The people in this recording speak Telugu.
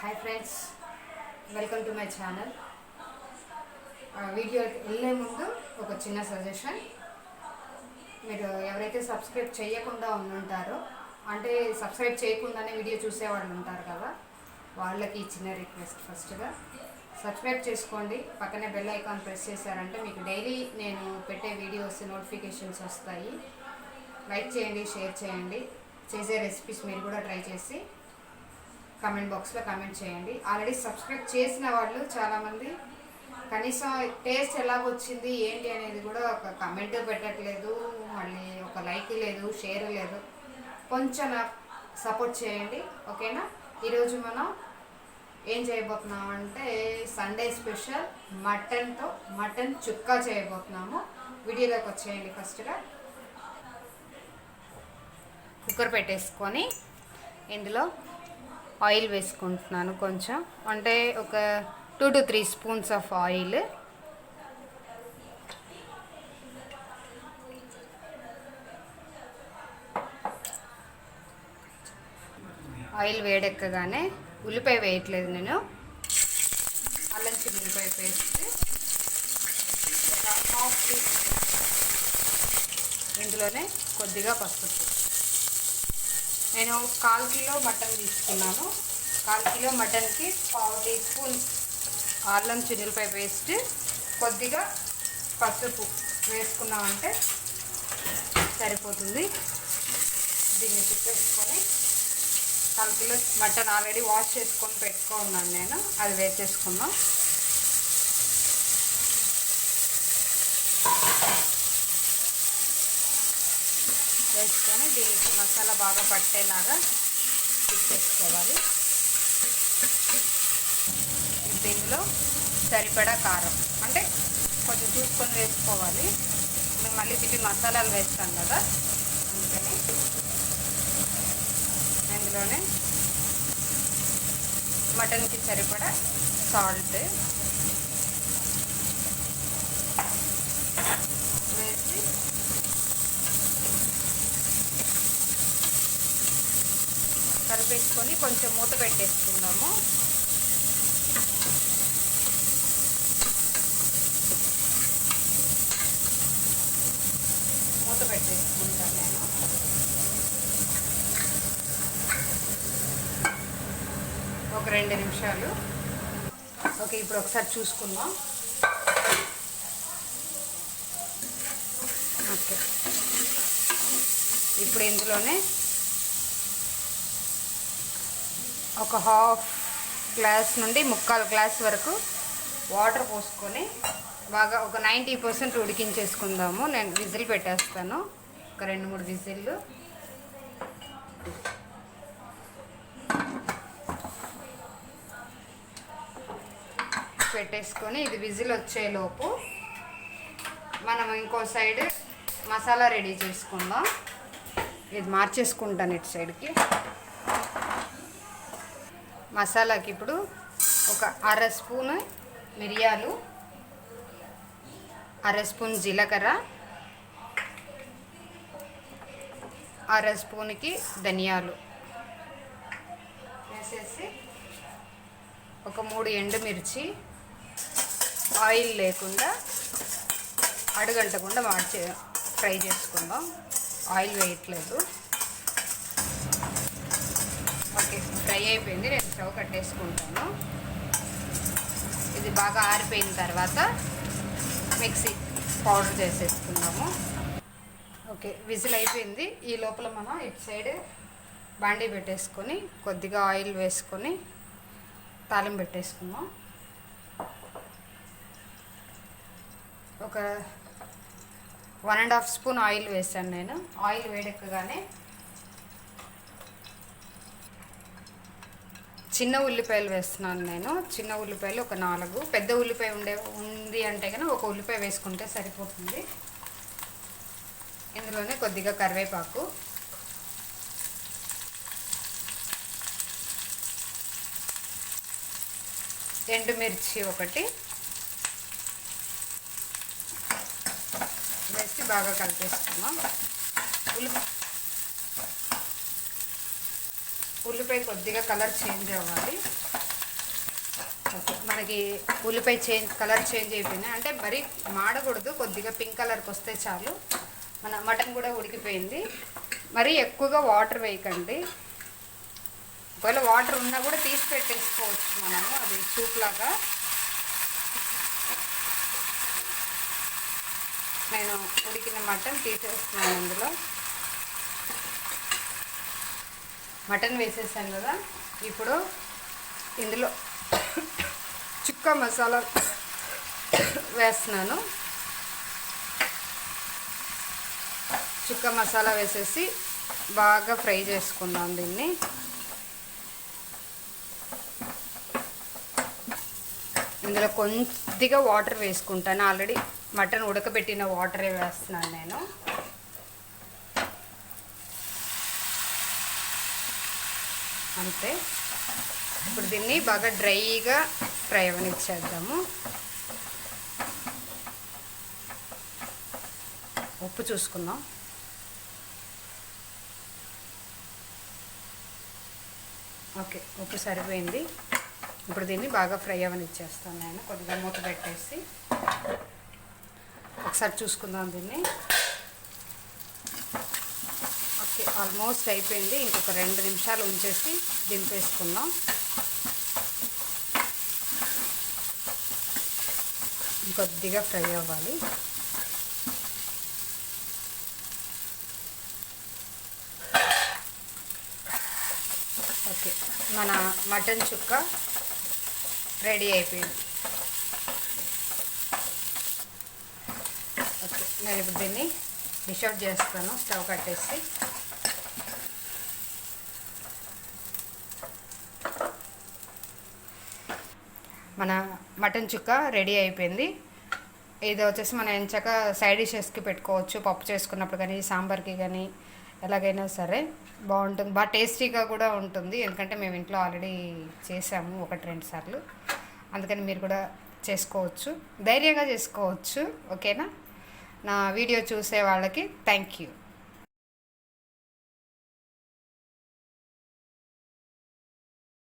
Hi friends, welcome to my channel. వీడియోకి వెళ్ళే ముందు ఒక చిన్న సజెషన్. మీరు ఎవరైతే సబ్స్క్రైబ్ చేయకుండా ఉంటారో, అంటే సబ్స్క్రైబ్ చేయకుండానే వీడియో చూసేవాళ్ళు ఉంటారు కదా, వాళ్ళకి చిన్న రిక్వెస్ట్. ఫస్ట్గా సబ్స్క్రైబ్ చేసుకోండి, పక్కనే బెల్ ఐకాన్ ప్రెస్ చేశారంటే మీకు డైలీ నేను పెట్టే వీడియోస్ నోటిఫికేషన్స్ వస్తాయి. లైక్ చేయండి, షేర్ చేయండి. చేసే రెసిపీస్ మీరు కూడా ట్రై చేసి కామెంట్ బాక్స్లో కామెంట్ చేయండి. ఆల్రెడీ సబ్స్క్రైబ్ చేసిన వాళ్ళు చాలామంది కనీసం టేస్ట్ ఎలాగొచ్చింది ఏంటి అనేది కూడా ఒక కామెంట్ పెట్టట్లేదు, మళ్ళీ ఒక లైక్ లేదు, షేర్ లేదు. కొంచెం నాకు సపోర్ట్ చేయండి, ఓకేనా? ఈరోజు మనం ఏం చేయబోతున్నామంటే సండే స్పెషల్ మటన్ చుక్కా చేయబోతున్నాము. వీడియోలోకి వచ్చేయండి. ఫస్ట్గా కుక్కర్ పెట్టేసుకొని ఇందులో ఆయిల్ వేసుకుంటున్నాను. కొంచెం అంటే ఒక 2 to 3 spoons of oil. Oil వేడెక్కగానే ఉల్లిపాయ వేయట్లేదు నేను, అల్లం చిన్నుల్లిపాయ పేస్ట్ ఒక హాఫ్ టీ స్పూన్. ఇందులోనే కొద్దిగా పసుపు. నేను 1/4 కిలో మటన్ తీసుకున్నాను. 1/4 కిలో మటన్కి 1/2 టీ స్పూన్ అల్లం చిన్నులపాయ పేస్ట్, కొద్దిగా పసుపు వేసుకున్నామంటే సరిపోతుంది. దీన్ని తిప్పేసుకొని 1/4 కిలో మటన్ ఆల్రెడీ వాష్ చేసుకొని పెట్టుకున్నాను నేను, అది వేసేసుకున్నాం. వేసుకొని దీనికి మసాలా బాగా పట్టేలాగా తిప్పేసుకోవాలి. దీనిలో సరిపడా కారం, అంటే కొంచెం చూసుకొని వేసుకోవాలి. మేము మళ్ళీ తిప్పి మసాలాలు వేస్తాం కదా, అందుకని అందులోనే మటన్కి సరిపడా సాల్ట్ వేసి కలిపేసుకొని కొంచెం మూత పెట్టేసుకుందాము. మూత పెట్టేసుకుంటాను నేను. ఒక 2 నిమిషాలు. ఓకే, ఇప్పుడు ఒకసారి చూసుకుందాం. ఓకే, ఇప్పుడు ఇందులోనే ఒక హాఫ్ గ్లాస్ నుండి 1/4 గ్లాస్ వరకు వాటర్ పోసుకొని బాగా ఒక 90% ఉడికించేసుకుందాము. నేను విజిల్ పెట్టేస్తాను, ఒక 2-3 విజిల్లు. పెట్టేసుకొని ఇది విజిల్ వచ్చేలోపు మనం ఇంకో సైడ్ మసాలా రెడీ చేసుకుందాం. ఇది మార్చేసుకుంటాను ఇటు సైడ్కి. మసాలాకి ఇప్పుడు ఒక 1/2 స్పూన్ మిరియాలు, 1/2 స్పూన్ జీలకర్ర, 1/2 స్పూన్కి ధనియాలు వేసేసి ఒక 3 ఎండుమిర్చి ఆయిల్ లేకుండా అడుగంటకుండా ఫ్రై చేసుకుందాం. ఆయిల్ వేయట్లేదు. ఓకే, ఫ్రై అయిపోయింది. నేను స్టవ్ కట్టేసుకుంటాను. ఇది బాగా ఆరిపోయిన తర్వాత మిక్సీ పౌడర్ చేసేసుకుందాము. ఓకే, విజిల్ అయిపోయింది. ఈ లోపల మనం ఇటు సైడ్ బాండీ పెట్టేసుకొని కొద్దిగా ఆయిల్ వేసుకొని తాలింపు పెట్టేసుకుందాం. ఒక 1.5 స్పూన్ ఆయిల్ వేసాను నేను. ఆయిల్ వేడెక్కగానే చిన్న ఉల్లిపాయలు వేస్తున్నాను నేను. చిన్న ఉల్లిపాయలు ఒక 4, పెద్ద ఉల్లిపాయ ఉంది అంటే కనుక ఒక ఉల్లిపాయ వేసుకుంటే సరిపోతుంది. ఇందులోనే కొద్దిగా కరివేపాకు, ఎండుమిర్చి ఒకటి వేసి బాగా కలిపేసుకున్నాం. ఉల్లిపాయ కొద్దిగా కలర్ చేంజ్ అవ్వాలి. ఓకే, మనకి ఉల్లిపాయ కలర్ చేంజ్ అయిపోయినాయి, అంటే మరీ మాడకూడదు, కొద్దిగా పింక్ కలర్కి వస్తే చాలు. మన మటన్ కూడా ఉడికిపోయింది. మరీ ఎక్కువగా వాటర్ వేయకండి. ఒకవేళ వాటర్ ఉన్నా కూడా తీసి పెట్టేసుకోవచ్చు మనము, అది సూప్ లాగా. నేను ఉడికిన మటన్ తీసేస్తున్నాను. అందులో మటన్ వేసేసాను కదా, ఇప్పుడు ఇందులో చుక్క మసాలా వేస్తున్నాను. చుక్క మసాలా వేసేసి బాగా ఫ్రై చేసుకుందాం దీన్ని. ఇందులో కొద్దిగా వాటర్ వేసుకుంటాను, ఆల్రెడీ మటన్ ఉడకబెట్టిన వాటరే వేస్తున్నాను నేను. అంతే. ఇప్పుడు దీన్ని బాగా డ్రైగా ఫ్రై అవనిచ్చేద్దాము. ఉప్పు చూసుకుందాం. ఓకే, ఉప్పు సరిపోయింది. ఇప్పుడు దీన్ని బాగా ఫ్రై అవనిచ్చేస్తాను నేను, కొద్దిగా మూత పెట్టేసి. ఒకసారి చూసుకుందాం దీన్ని. ఓకే, ఆల్మోస్ట్ అయిపోయింది. ఇంకొక 2 నిమిషాలు ఉంచేసి దింపేసుకుందాం. ఇంకొద్దిగా ఫ్రై అవ్వాలి. ఓకే, మన మటన్ చుక్క రెడీ అయిపోయింది. ఓకే, నేను ఇప్పుడు దీన్ని డిష్ అవుట్ చేస్తాను, స్టవ్ కట్టేసి. మన మటన్ చుక్క రెడీ అయిపోయింది. ఇది వచ్చేసి మనం ఎంచక సైడ్ డిషెస్కి పెట్టుకోవచ్చు, పప్పు చేసుకున్నప్పుడు కానీ, సాంబార్కి కానీ, ఎలాగైనా సరే బాగుంటుంది. బాగా టేస్టీగా కూడా ఉంటుంది, ఎందుకంటే మేము ఇంట్లో ఆల్రెడీ చేసాము 1-2 సార్లు. అందుకని మీరు కూడా చేసుకోవచ్చు, ధైర్యంగా చేసుకోవచ్చు. ఓకేనా? నా వీడియో చూసే వాళ్ళకి థ్యాంక్ యూ.